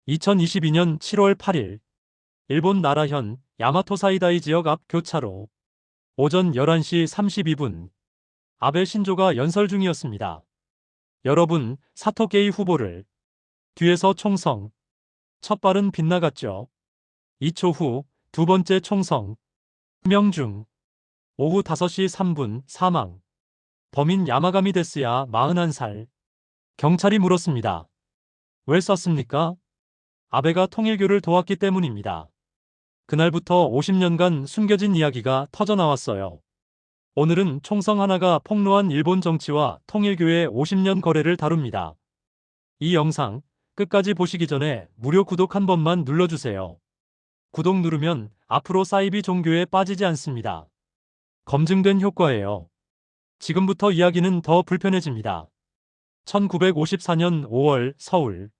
2022년 7월 8일 일본 나라현 야마토사이다이 지역 앞 교차로 오전 11시 32분 아베 신조가 연설 중이었습니다. 여러분, 사토게이 후보를 뒤에서 총성. 첫 발은 빗나갔죠. 2초 후 두 번째 총성. 명중. 오후 5시 3분 사망. 범인 야마가미 데스야 41살. 경찰이 물었습니다. 왜 쐈습니까? 아베가 통일교를 도왔기 때문입니다. 그날부터 50년간 숨겨진 이야기가 터져나왔어요. 오늘은 총성 하나가 폭로한 일본 정치와 통일교의 50년 거래를 다룹니다. 이 영상 끝까지 보시기 전에 무료 구독 한 번만 눌러주세요. 구독 누르면 앞으로 사이비 종교에 빠지지 않습니다. 검증된 효과예요. 지금부터 이야기는 더 불편해집니다. 1954년 5월 서울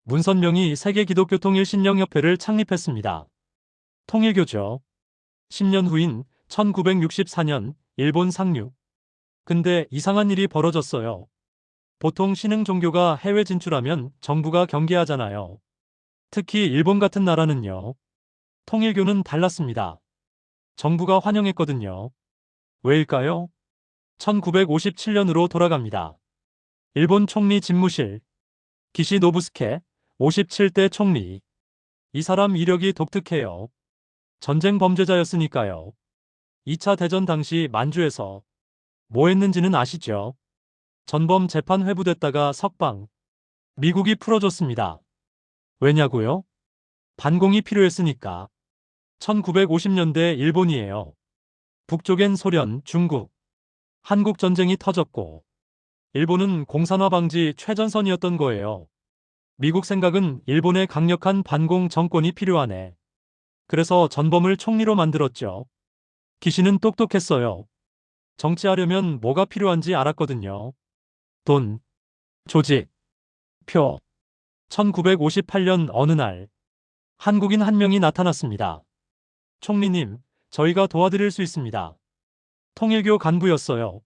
문선명이 세계기독교통일신령협회를 창립했습니다. 통일교죠. 10년 후인 1964년 일본 상륙. 근데 이상한 일이 벌어졌어요. 보통 신흥 종교가 해외 진출하면 정부가 경계하잖아요. 특히 일본 같은 나라는요. 통일교는 달랐습니다. 정부가 환영했거든요. 왜일까요? 1957년으로 돌아갑니다. 일본 총리 집무실. 기시 노부스케 57대 총리. 이 사람 이력이 독특해요. 전쟁 범죄자였으니까요. 2차 대전 당시 만주에서 뭐 했는지는 아시죠? 전범 재판 회부됐다가 석방. 미국이 풀어줬습니다. 왜냐고요? 반공이 필요했으니까. 1950년대 일본이에요. 북쪽엔 소련, 중국. 한국 전쟁이 터졌고 일본은 공산화 방지 최전선이었던 거예요. 미국 생각은 일본의 강력한 반공 정권이 필요하네. 그래서 전범을 총리로 만들었죠. 기시는 똑똑했어요. 정치하려면 뭐가 필요한지 알았거든요. 돈, 조직, 표. 1958년 어느 날 한국인 한 명이 나타났습니다. 총리님, 저희가 도와드릴 수 있습니다. 통일교 간부였어요.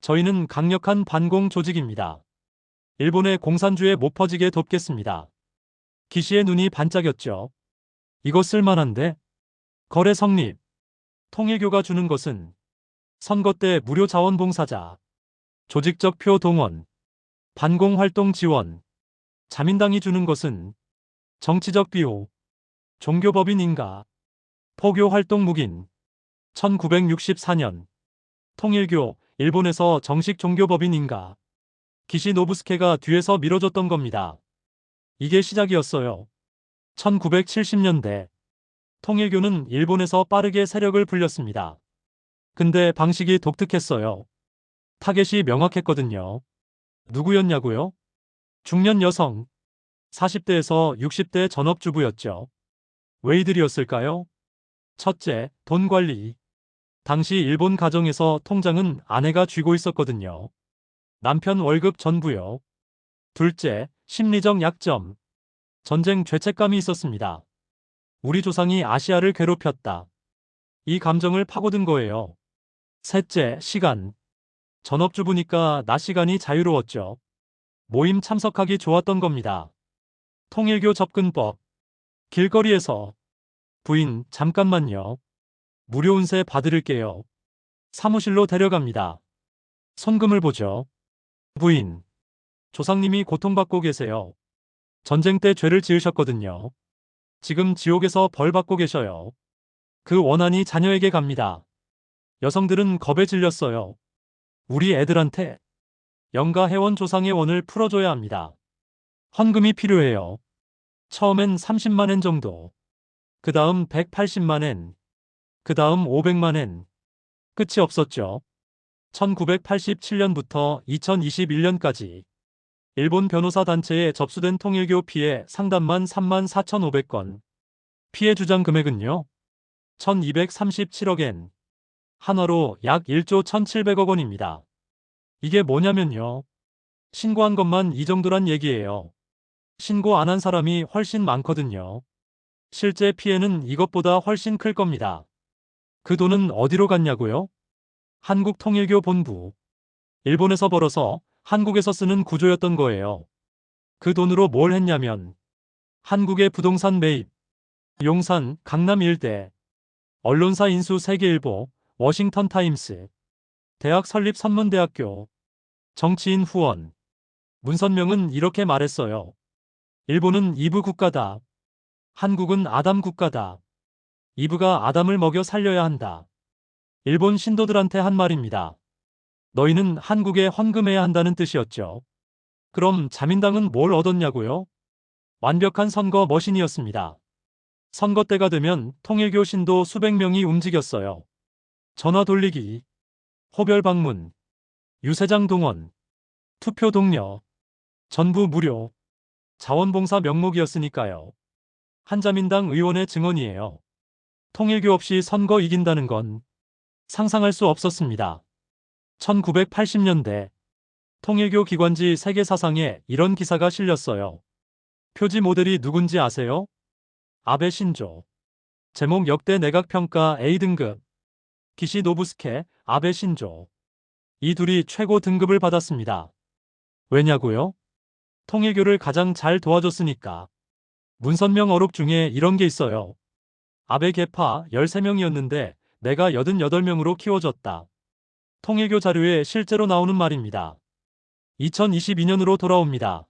저희는 강력한 반공 조직입니다. 일본의 공산주의 못 퍼지게 돕겠습니다. 기시의 눈이 반짝였죠. 이거 쓸만한데? 거래 성립. 통일교가 주는 것은 선거 때 무료 자원봉사자, 조직적 표 동원, 반공활동 지원. 자민당이 주는 것은 정치적 비호, 종교법인 인가, 포교활동 묵인. 1964년 통일교, 일본에서 정식 종교법인 인가. 기시 노부스케가 뒤에서 밀어줬던 겁니다. 이게 시작이었어요. 1970년대 통일교는 일본에서 빠르게 세력을 불렸습니다. 근데 방식이 독특했어요. 타겟이 명확했거든요. 누구였냐고요? 중년 여성, 40대에서 60대 전업주부였죠. 왜 이들이었을까요? 첫째, 돈 관리. 당시 일본 가정에서 통장은 아내가 쥐고 있었거든요. 남편 월급 전부요. 둘째, 심리적 약점. 전쟁 죄책감이 있었습니다. 우리 조상이 아시아를 괴롭혔다. 이 감정을 파고든 거예요. 셋째, 시간. 전업주부니까 낮 시간이 자유로웠죠. 모임 참석하기 좋았던 겁니다. 통일교 접근법. 길거리에서 부인, 잠깐만요. 무료 운세 봐드릴게요. 사무실로 데려갑니다. 손금을 보죠. 부인, 조상님이 고통받고 계세요. 전쟁 때 죄를 지으셨거든요. 지금 지옥에서 벌 받고 계셔요. 그 원한이 자녀에게 갑니다. 여성들은 겁에 질렸어요. 우리 애들한테 영가 회원 조상의 원을 풀어줘야 합니다. 헌금이 필요해요. 처음엔 30만 엔 정도. 그 다음 180만 엔. 그 다음 500만 엔. 끝이 없었죠. 1987년부터 2021년까지 일본 변호사 단체에 접수된 통일교 피해 상담만 34,500건. 피해 주장 금액은요? 1237억 엔. 한화로 약 1조 1,700억 원입니다. 이게 뭐냐면요. 신고한 것만 이 정도란 얘기예요. 신고 안 한 사람이 훨씬 많거든요. 실제 피해는 이것보다 훨씬 클 겁니다. 그 돈은 어디로 갔냐고요? 한국통일교 본부. 일본에서 벌어서 한국에서 쓰는 구조였던 거예요. 그 돈으로 뭘 했냐면 한국의 부동산 매입, 용산, 강남 일대, 언론사 인수 세계일보, 워싱턴 타임스, 대학 설립 선문대학교, 정치인 후원. 문선명은 이렇게 말했어요. 일본은 이브 국가다. 한국은 아담 국가다. 이브가 아담을 먹여 살려야 한다. 일본 신도들한테 한 말입니다. 너희는 한국에 헌금해야 한다는 뜻이었죠. 그럼 자민당은 뭘 얻었냐고요? 완벽한 선거 머신이었습니다. 선거 때가 되면 통일교 신도 수백 명이 움직였어요. 전화 돌리기, 호별 방문, 유세장 동원, 투표 독려, 전부 무료, 자원봉사 명목이었으니까요. 한자민당 의원의 증언이에요. 통일교 없이 선거 이긴다는 건 상상할 수 없었습니다. 1980년대 통일교 기관지 세계사상에 이런 기사가 실렸어요. 표지 모델이 누군지 아세요? 아베 신조. 제목 역대 내각평가 A등급. 기시 노부스케, 아베 신조. 이 둘이 최고 등급을 받았습니다. 왜냐고요? 통일교를 가장 잘 도와줬으니까. 문선명 어록 중에 이런 게 있어요. 아베 계파 13명이었는데 내가 88명으로 키워줬다. 통일교 자료에 실제로 나오는 말입니다. 2022년으로 돌아옵니다.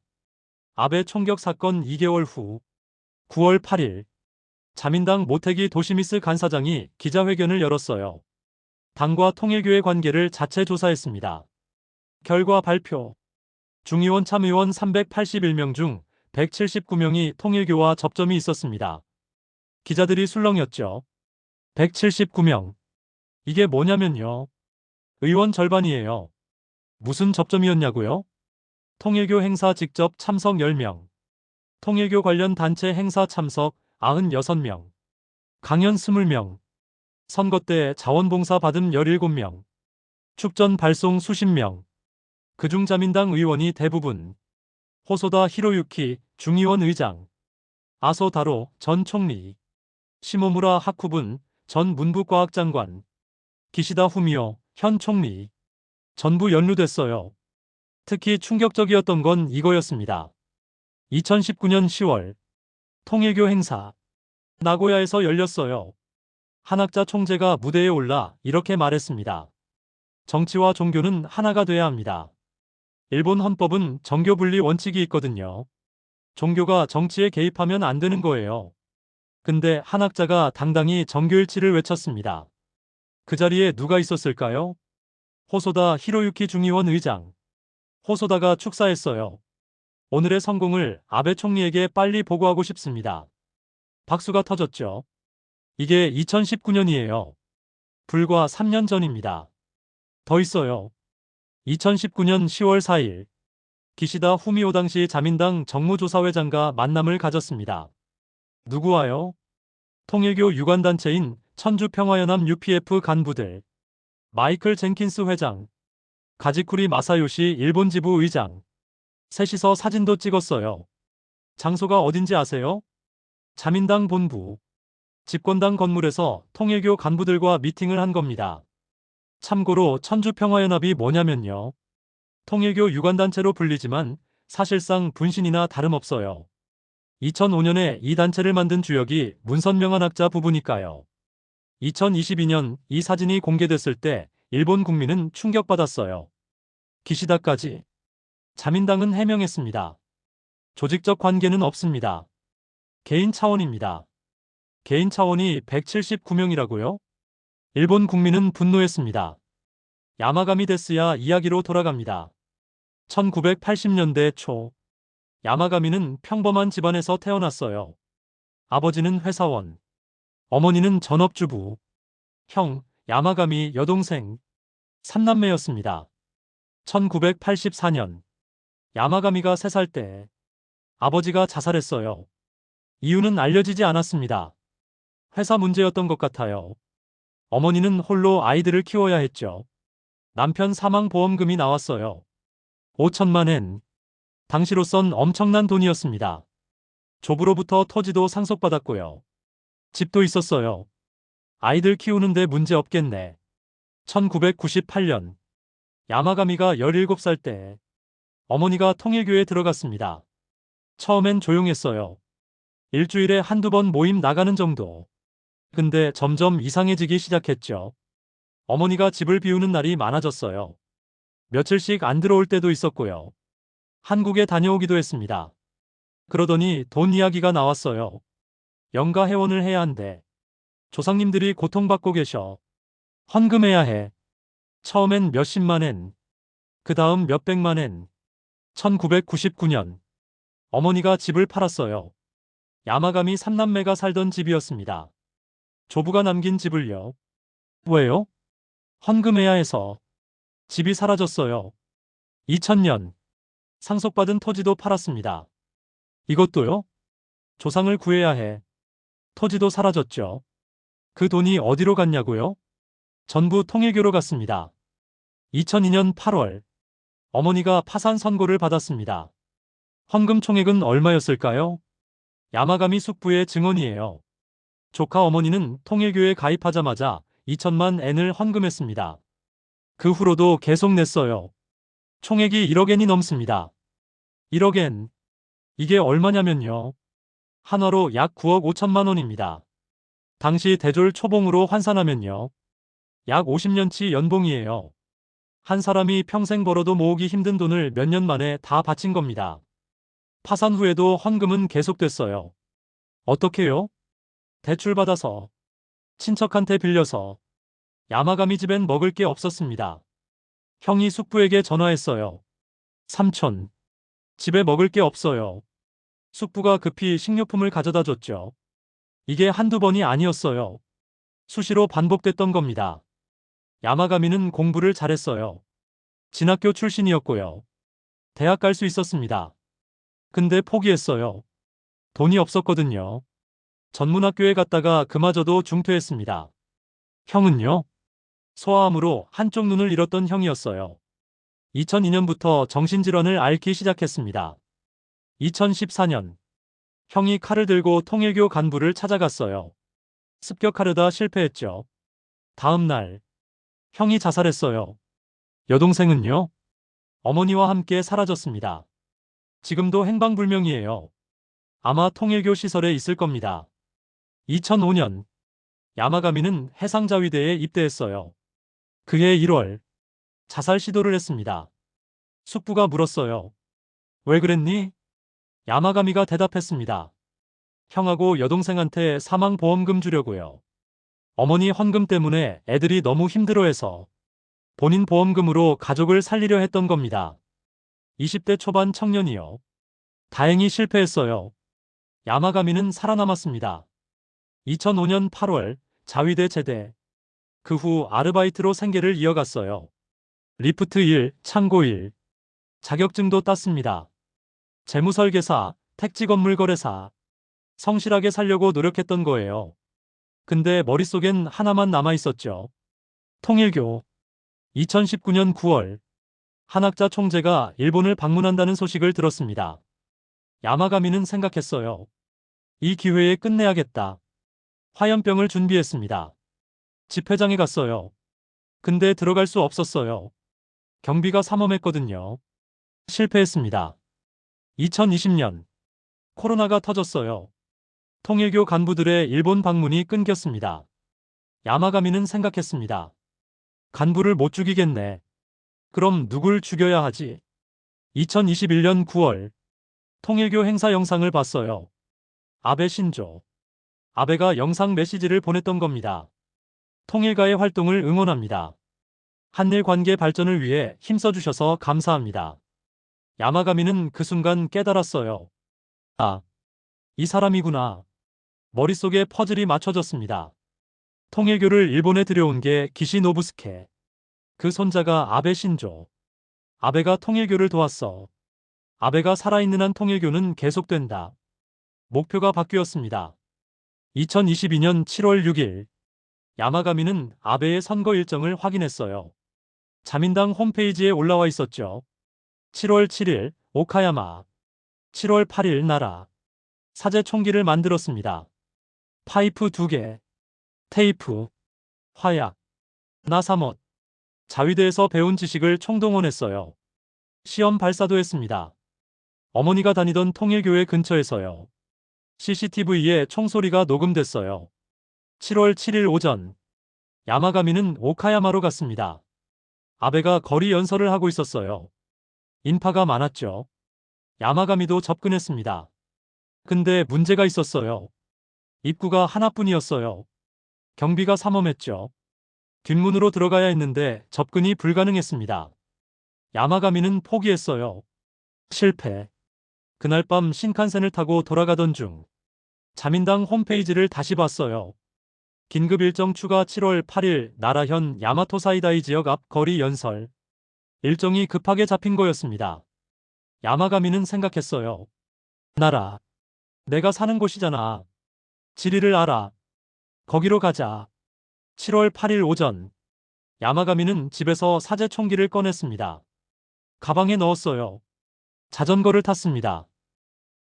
아베 총격 사건 2개월 후 9월 8일 자민당 모태기 도시미스 간사장이 기자회견을 열었어요. 당과 통일교의 관계를 자체 조사했습니다. 결과 발표. 중의원 참의원 381명 중 179명이 통일교와 접점이 있었습니다. 기자들이 술렁였죠. 179명. 이게 뭐냐면요. 의원 절반이에요. 무슨 접점이었냐고요? 통일교 행사 직접 참석 10명. 통일교 관련 단체 행사 참석 96명. 강연 20명. 선거 때 자원봉사 받은 17명. 축전 발송 수십 명. 그중 자민당 의원이 대부분. 호소다 히로유키 중의원 의장. 아소 다로 전 총리. 시모무라 하쿠분 전 문부과학장관. 기시다 후미오 현 총리. 전부 연루됐어요. 특히 충격적이었던 건 이거였습니다. 2019년 10월 통일교 행사 나고야에서 열렸어요. 한학자 총재가 무대에 올라 이렇게 말했습니다. 정치와 종교는 하나가 돼야 합니다. 일본 헌법은 정교 분리 원칙이 있거든요. 종교가 정치에 개입하면 안 되는 거예요. 근데 한학자가 당당히 정교일치를 외쳤습니다. 그 자리에 누가 있었을까요? 호소다 히로유키 중의원 의장. 호소다가 축사했어요. 오늘의 성공을 아베 총리에게 빨리 보고하고 싶습니다. 박수가 터졌죠. 이게 2019년이에요. 불과 3년 전입니다. 더 있어요. 2019년 10월 4일 기시다 후미오 당시 자민당 정무조사회장과 만남을 가졌습니다. 누구와요? 통일교 유관단체인 천주평화연합 UPF 간부들, 마이클 젠킨스 회장, 가지쿠리 마사요시 일본 지부 의장. 셋이서 사진도 찍었어요. 장소가 어딘지 아세요? 자민당 본부. 집권당 건물에서 통일교 간부들과 미팅을 한 겁니다. 참고로 천주평화연합이 뭐냐면요. 통일교 유관단체로 불리지만 사실상 분신이나 다름없어요. 2005년에 이 단체를 만든 주역이 문선명한 학자 부부니까요. 2022년 이 사진이 공개됐을 때 일본 국민은 충격받았어요. 기시다까지. 자민당은 해명했습니다. 조직적 관계는 없습니다. 개인 차원입니다. 개인 차원이 179명이라고요? 일본 국민은 분노했습니다. 야마가미 데스야 이야기로 돌아갑니다. 1980년대 초 야마가미는 평범한 집안에서 태어났어요. 아버지는 회사원, 어머니는 전업주부, 형, 야마가미 여동생, 3남매였습니다. 1984년 야마가미가 3살 때 아버지가 자살했어요. 이유는 알려지지 않았습니다. 회사 문제였던 것 같아요. 어머니는 홀로 아이들을 키워야 했죠. 남편 사망 보험금이 나왔어요. 5천만 엔. 당시로선 엄청난 돈이었습니다. 조부로부터 토지도 상속받았고요. 집도 있었어요. 아이들 키우는데 문제 없겠네. 1998년 야마가미가 17살 때 어머니가 통일교에 들어갔습니다. 처음엔 조용했어요. 일주일에 한두 번 모임 나가는 정도. 근데 점점 이상해지기 시작했죠. 어머니가 집을 비우는 날이 많아졌어요. 며칠씩 안 들어올 때도 있었고요. 한국에 다녀오기도 했습니다. 그러더니 돈 이야기가 나왔어요. 연가 회원을 해야 한대. 조상님들이 고통받고 계셔. 헌금해야 해. 처음엔 몇십만 엔, 그 다음 몇백만 엔. 1999년 어머니가 집을 팔았어요. 야마가미 3남매가 살던 집이었습니다. 조부가 남긴 집을요. 왜요? 헌금해야 해서. 집이 사라졌어요. 2000년 상속받은 토지도 팔았습니다. 이것도요? 조상을 구해야 해. 토지도 사라졌죠. 그 돈이 어디로 갔냐고요? 전부 통일교로 갔습니다. 2002년 8월 어머니가 파산 선고를 받았습니다. 헌금 총액은 얼마였을까요? 야마가미 숙부의 증언이에요. 조카 어머니는 통일교에 가입하자마자 2천만 엔을 헌금했습니다. 그 후로도 계속 냈어요. 총액이 1억 엔이 넘습니다. 1억 엔. 이게 얼마냐면요. 한화로 약 9억 5천만 원입니다. 당시 대졸 초봉으로 환산하면요. 약 50년치 연봉이에요. 한 사람이 평생 벌어도 모으기 힘든 돈을 몇 년 만에 다 바친 겁니다. 파산 후에도 헌금은 계속됐어요. 어떻게요? 대출받아서, 친척한테 빌려서. 야마가미 집엔 먹을 게 없었습니다. 형이 숙부에게 전화했어요. 삼촌, 집에 먹을 게 없어요. 숙부가 급히 식료품을 가져다 줬죠. 이게 한두 번이 아니었어요. 수시로 반복됐던 겁니다. 야마가미는 공부를 잘했어요. 진학교 출신이었고요. 대학 갈 수 있었습니다. 근데 포기했어요. 돈이 없었거든요. 전문학교에 갔다가 그마저도 중퇴했습니다. 형은요? 소아암으로 한쪽 눈을 잃었던 형이었어요. 2002년부터 정신질환을 앓기 시작했습니다. 2014년 형이 칼을 들고 통일교 간부를 찾아갔어요. 습격하려다 실패했죠. 다음 날 형이 자살했어요. 여동생은요? 어머니와 함께 사라졌습니다. 지금도 행방불명이에요. 아마 통일교 시설에 있을 겁니다. 2005년 야마가미는 해상자위대에 입대했어요. 그해 1월 자살 시도를 했습니다. 숙부가 물었어요. 왜 그랬니? 야마가미가 대답했습니다. 형하고 여동생한테 사망보험금 주려고요. 어머니 헌금 때문에 애들이 너무 힘들어해서 본인 보험금으로 가족을 살리려 했던 겁니다. 20대 초반 청년이요. 다행히 실패했어요. 야마가미는 살아남았습니다. 2005년 8월 자위대 제대. 그 후 아르바이트로 생계를 이어갔어요. 리프트 1, 창고 1. 자격증도 땄습니다. 재무설계사, 택지건물 거래사. 성실하게 살려고 노력했던 거예요. 근데 머릿속엔 하나만 남아있었죠. 통일교. 2019년 9월 한학자 총재가 일본을 방문한다는 소식을 들었습니다. 야마가미는 생각했어요. 이 기회에 끝내야겠다. 화염병을 준비했습니다. 집회장에 갔어요. 근데 들어갈 수 없었어요. 경비가 삼엄했거든요. 실패했습니다. 2020년 코로나가 터졌어요. 통일교 간부들의 일본 방문이 끊겼습니다. 야마가미는 생각했습니다. 간부를 못 죽이겠네. 그럼 누굴 죽여야 하지? 2021년 9월 통일교 행사 영상을 봤어요. 아베 신조. 아베가 영상 메시지를 보냈던 겁니다. 통일가의 활동을 응원합니다. 한일 관계 발전을 위해 힘써주셔서 감사합니다. 야마가미는 그 순간 깨달았어요. 아, 이 사람이구나. 머릿속에 퍼즐이 맞춰졌습니다. 통일교를 일본에 들여온 게 기시노부스케. 그 손자가 아베 신조. 아베가 통일교를 도왔어. 아베가 살아있는 한 통일교는 계속된다. 목표가 바뀌었습니다. 2022년 7월 6일 야마가미는 아베의 선거 일정을 확인했어요. 자민당 홈페이지에 올라와 있었죠. 7월 7일 오카야마, 7월 8일 나라. 사제 총기를 만들었습니다. 파이프 2개, 테이프, 화약, 나사못. 자위대에서 배운 지식을 총동원했어요. 시험 발사도 했습니다. 어머니가 다니던 통일교회 근처에서요. CCTV에 총소리가 녹음됐어요. 7월 7일 오전, 야마가미는 오카야마로 갔습니다. 아베가 거리 연설을 하고 있었어요. 인파가 많았죠. 야마가미도 접근했습니다. 근데 문제가 있었어요. 입구가 하나뿐이었어요. 경비가 삼엄했죠. 뒷문으로 들어가야 했는데 접근이 불가능했습니다. 야마가미는 포기했어요. 실패. 그날 밤 신칸센을 타고 돌아가던 중 자민당 홈페이지를 다시 봤어요. 긴급 일정 추가 7월 8일 나라현 야마토사이다이 지역 앞 거리 연설. 일정이 급하게 잡힌 거였습니다. 야마가미는 생각했어요. 나라. 내가 사는 곳이잖아. 지리를 알아. 거기로 가자. 7월 8일 오전. 야마가미는 집에서 사제 총기를 꺼냈습니다. 가방에 넣었어요. 자전거를 탔습니다.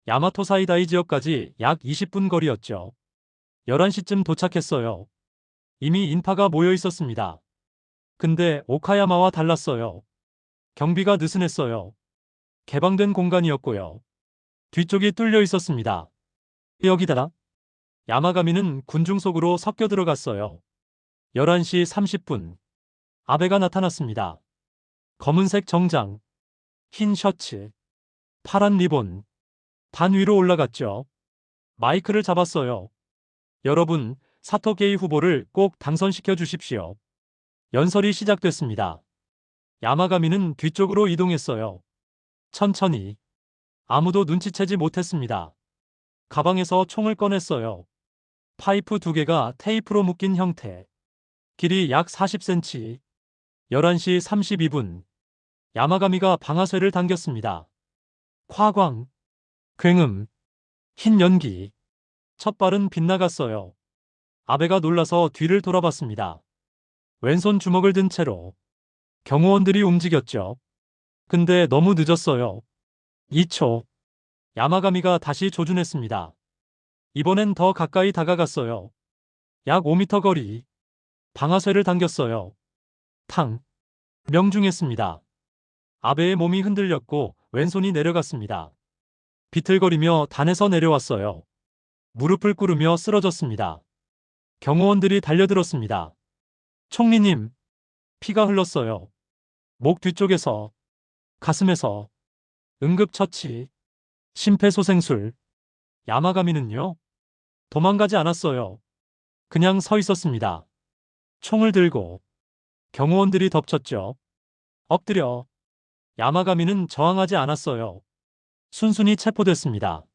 야마토사이다이 지역까지 약 20분 거리였죠. 11시쯤 도착했어요. 이미 인파가 모여 있었습니다. 근데 오카야마와 달랐어요. 경비가 느슨했어요. 개방된 공간이었고요. 뒤쪽이 뚫려 있었습니다. 여기다. 야마가미는 군중 속으로 섞여 들어갔어요. 11시 30분. 아베가 나타났습니다. 검은색 정장, 흰 셔츠, 파란 리본. 단 위로 올라갔죠. 마이크를 잡았어요. 여러분, 사토게이 후보를 꼭 당선시켜 주십시오. 연설이 시작됐습니다. 야마가미는 뒤쪽으로 이동했어요. 천천히. 아무도 눈치채지 못했습니다. 가방에서 총을 꺼냈어요. 파이프 2개가 테이프로 묶인 형태. 길이 약 40cm. 11시 32분. 야마가미가 방아쇠를 당겼습니다. 화광. 굉음. 흰 연기. 첫 발은 빗나갔어요. 아베가 놀라서 뒤를 돌아봤습니다. 왼손 주먹을 든 채로. 경호원들이 움직였죠. 근데 너무 늦었어요. 2초. 야마가미가 다시 조준했습니다. 이번엔 더 가까이 다가갔어요. 약 5m 거리. 방아쇠를 당겼어요. 탕. 명중했습니다. 아베의 몸이 흔들렸고 왼손이 내려갔습니다. 비틀거리며 단에서 내려왔어요. 무릎을 꿇으며 쓰러졌습니다. 경호원들이 달려들었습니다. 총리님. 피가 흘렀어요. 목 뒤쪽에서, 가슴에서. 응급처치. 심폐소생술. 야마가미는요? 도망가지 않았어요. 그냥 서 있었습니다. 총을 들고. 경호원들이 덮쳤죠. 엎드려. 야마가미는 저항하지 않았어요. 순순히 체포됐습니다.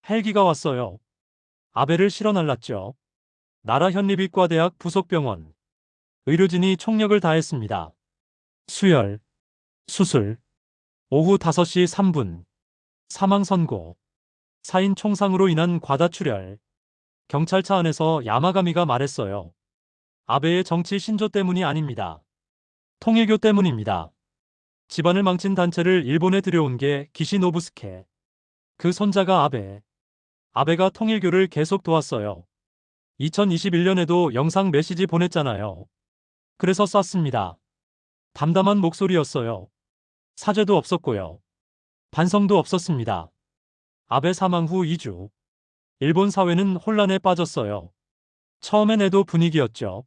헬기가 왔어요. 아베를 실어 날랐죠. 나라 현리비과대학 부속병원. 의료진이 총력을 다했습니다. 수혈. 수술. 오후 5시 3분. 사망 선고. 사인 총상으로 인한 과다출혈. 경찰차 안에서 야마가미가 말했어요. 아베의 정치 신조 때문이 아닙니다. 통일교 때문입니다. 집안을 망친 단체를 일본에 들여온 게 기시노부스케. 그 손자가 아베. 아베가 통일교를 계속 도왔어요. 2021년에도 영상 메시지 보냈잖아요. 그래서 쐈습니다. 담담한 목소리였어요. 사죄도 없었고요. 반성도 없었습니다. 아베 사망 후 2주. 일본 사회는 혼란에 빠졌어요. 처음엔 애도 분위기였죠.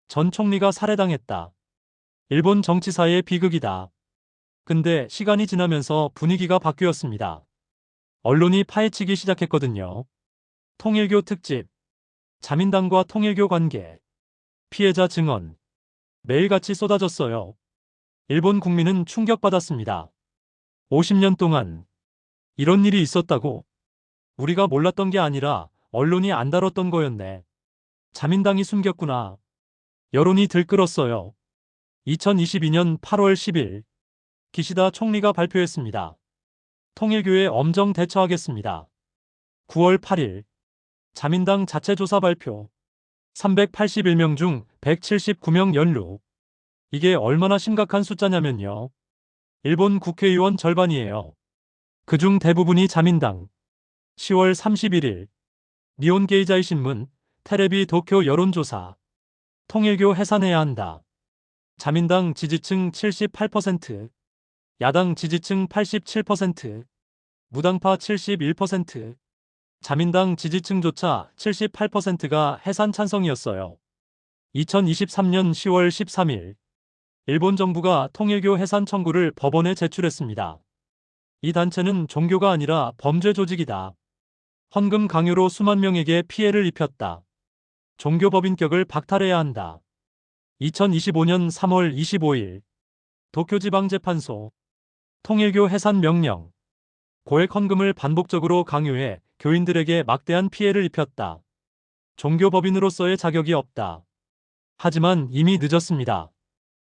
전 총리가 살해당했다. 일본 정치사의 비극이다. 근데 시간이 지나면서 분위기가 바뀌었습니다. 언론이 파헤치기 시작했거든요. 통일교 특집. 자민당과 통일교 관계. 피해자 증언. 매일같이 쏟아졌어요. 일본 국민은 충격받았습니다. 50년 동안 이런 일이 있었다고? 우리가 몰랐던 게 아니라 언론이 안 다뤘던 거였네. 자민당이 숨겼구나. 여론이 들끓었어요. 2022년 8월 10일 기시다 총리가 발표했습니다. 통일교에 엄정 대처하겠습니다. 9월 8일 자민당 자체 조사 발표. 381명 중 179명 연루. 이게 얼마나 심각한 숫자냐면요. 일본 국회의원 절반이에요. 그중 대부분이 자민당. 10월 31일 니온 게이자이 신문 테레비 도쿄 여론조사. 통일교 해산해야 한다. 자민당 지지층 78%, 야당 지지층 87%, 무당파 71%. 자민당 지지층조차 78%가 해산 찬성이었어요. 2023년 10월 13일, 일본 정부가 통일교 해산 청구를 법원에 제출했습니다. 이 단체는 종교가 아니라 범죄 조직이다. 헌금 강요로 수만 명에게 피해를 입혔다. 종교법인격을 박탈해야 한다. 2025년 3월 25일, 도쿄지방재판소, 통일교 해산 명령, 고액 헌금을 반복적으로 강요해 교인들에게 막대한 피해를 입혔다. 종교법인으로서의 자격이 없다. 하지만 이미 늦었습니다.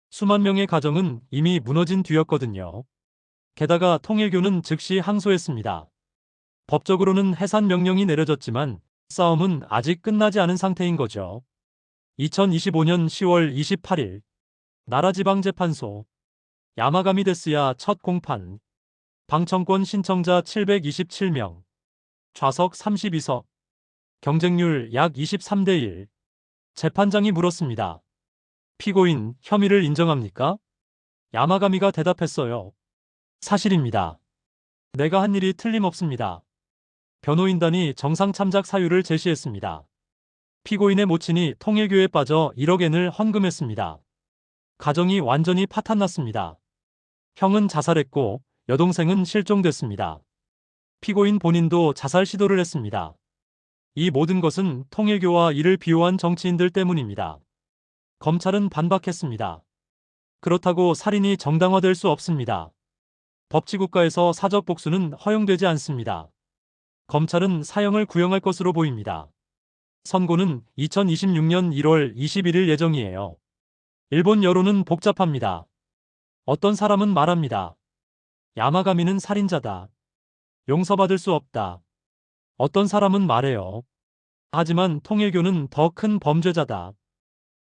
수만 명의 가정은 이미 무너진 뒤였거든요. 게다가 통일교는 즉시 항소했습니다. 법적으로는 해산 명령이 내려졌지만 싸움은 아직 끝나지 않은 상태인 거죠. 2025년 10월 28일, 나라지방재판소, 야마가미 데스야 첫 공판, 방청권 신청자 727명, 좌석 32석, 경쟁률 약 23대 1. 재판장이 물었습니다. 피고인, 혐의를 인정합니까? 야마가미가 대답했어요. 사실입니다. 내가 한 일이 틀림없습니다. 변호인단이 정상 참작 사유를 제시했습니다. 피고인의 모친이 통일교에 빠져 1억 엔을 헌금했습니다. 가정이 완전히 파탄났습니다. 형은 자살했고 여동생은 실종됐습니다. 피고인 본인도 자살 시도를 했습니다. 이 모든 것은 통일교와 이를 비호한 정치인들 때문입니다. 검찰은 반박했습니다. 그렇다고 살인이 정당화될 수 없습니다. 법치국가에서 사적 복수는 허용되지 않습니다. 검찰은 사형을 구형할 것으로 보입니다. 선고는 2026년 1월 21일 예정이에요. 일본 여론은 복잡합니다. 어떤 사람은 말합니다. 야마가미는 살인자다. 용서받을 수 없다. 어떤 사람은 말해요. 하지만 통일교는 더 큰 범죄자다.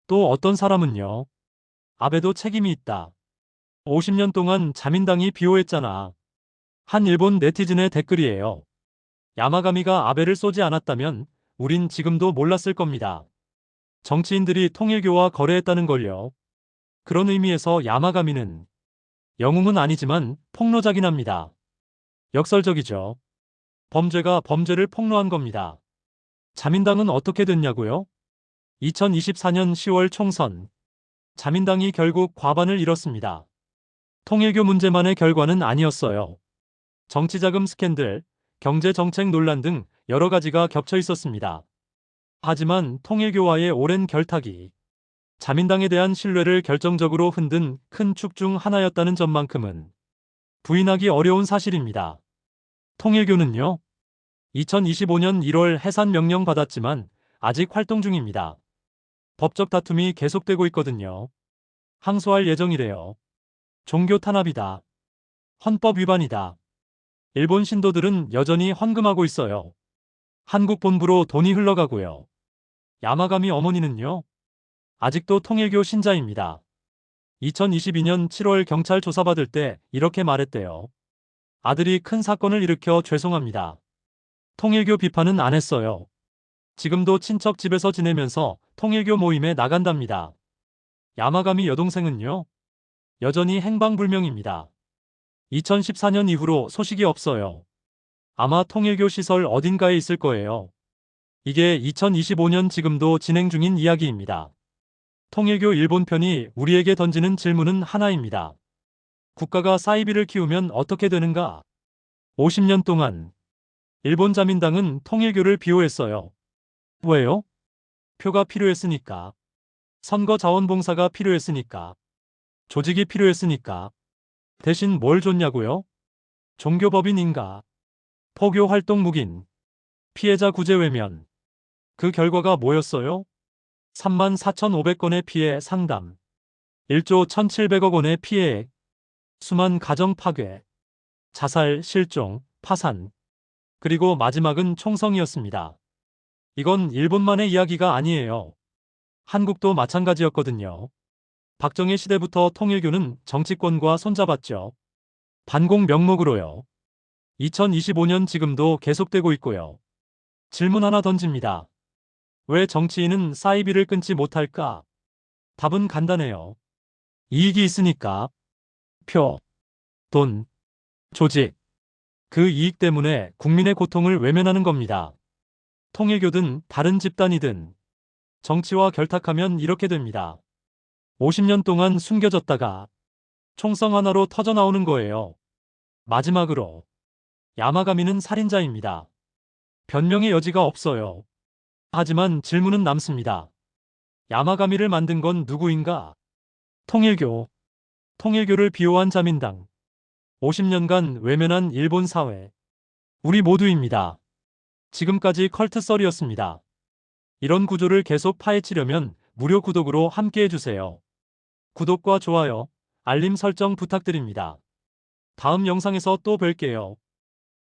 또 어떤 사람은요. 아베도 책임이 있다. 50년 동안 자민당이 비호했잖아. 한 일본 네티즌의 댓글이에요. 야마가미가 아베를 쏘지 않았다면 우린 지금도 몰랐을 겁니다. 정치인들이 통일교와 거래했다는 걸요. 그런 의미에서 야마가미는 영웅은 아니지만 폭로자긴 합니다. 역설적이죠. 범죄가 범죄를 폭로한 겁니다. 자민당은 어떻게 됐냐고요? 2024년 10월 총선. 자민당이 결국 과반을 잃었습니다. 통일교 문제만의 결과는 아니었어요. 정치자금 스캔들, 경제정책 논란 등 여러 가지가 겹쳐 있었습니다. 하지만 통일교와의 오랜 결탁이 자민당에 대한 신뢰를 결정적으로 흔든 큰 축 중 하나였다는 점만큼은 부인하기 어려운 사실입니다. 통일교는요, 2025년 1월 해산 명령 받았지만 아직 활동 중입니다. 법적 다툼이 계속되고 있거든요. 항소할 예정이래요. 종교 탄압이다. 헌법 위반이다. 일본 신도들은 여전히 헌금하고 있어요. 한국 본부로 돈이 흘러가고요. 야마가미 어머니는요, 아직도 통일교 신자입니다. 2022년 7월 경찰 조사받을 때 이렇게 말했대요. 아들이 큰 사건을 일으켜 죄송합니다. 통일교 비판은 안 했어요. 지금도 친척 집에서 지내면서 통일교 모임에 나간답니다. 야마가미 여동생은요, 여전히 행방불명입니다. 2014년 이후로 소식이 없어요. 아마 통일교 시설 어딘가에 있을 거예요. 이게 2025년 지금도 진행 중인 이야기입니다. 통일교 일본 편이 우리에게 던지는 질문은 하나입니다. 국가가 사이비를 키우면 어떻게 되는가? 50년 동안 일본 자민당은 통일교를 비호했어요. 왜요? 표가 필요했으니까. 선거 자원봉사가 필요했으니까. 조직이 필요했으니까. 대신 뭘 줬냐고요? 종교법인인가? 포교 활동 묵인. 피해자 구제 외면. 그 결과가 뭐였어요? 34,500건의 피해 상담. 1조 1,700억 원의 피해액. 수만 가정 파괴. 자살, 실종, 파산. 그리고 마지막은 총성이었습니다. 이건 일본만의 이야기가 아니에요. 한국도 마찬가지였거든요. 박정희 시대부터 통일교는 정치권과 손잡았죠. 반공 명목으로요. 2025년 지금도 계속되고 있고요. 질문 하나 던집니다. 왜 정치인은 사이비를 끊지 못할까? 답은 간단해요. 이익이 있으니까. 표, 돈, 조직. 그 이익 때문에 국민의 고통을 외면하는 겁니다. 통일교든 다른 집단이든 정치와 결탁하면 이렇게 됩니다. 50년 동안 숨겨졌다가 총성 하나로 터져나오는 거예요. 마지막으로 야마가미는 살인자입니다. 변명의 여지가 없어요. 하지만 질문은 남습니다. 야마가미를 만든 건 누구인가? 통일교. 통일교를 비호한 자민당. 50년간 외면한 일본 사회. 우리 모두입니다. 지금까지 컬트썰이었습니다. 이런 구조를 계속 파헤치려면 무료 구독으로 함께해주세요. 구독과 좋아요, 알림 설정 부탁드립니다. 다음 영상에서 또 뵐게요.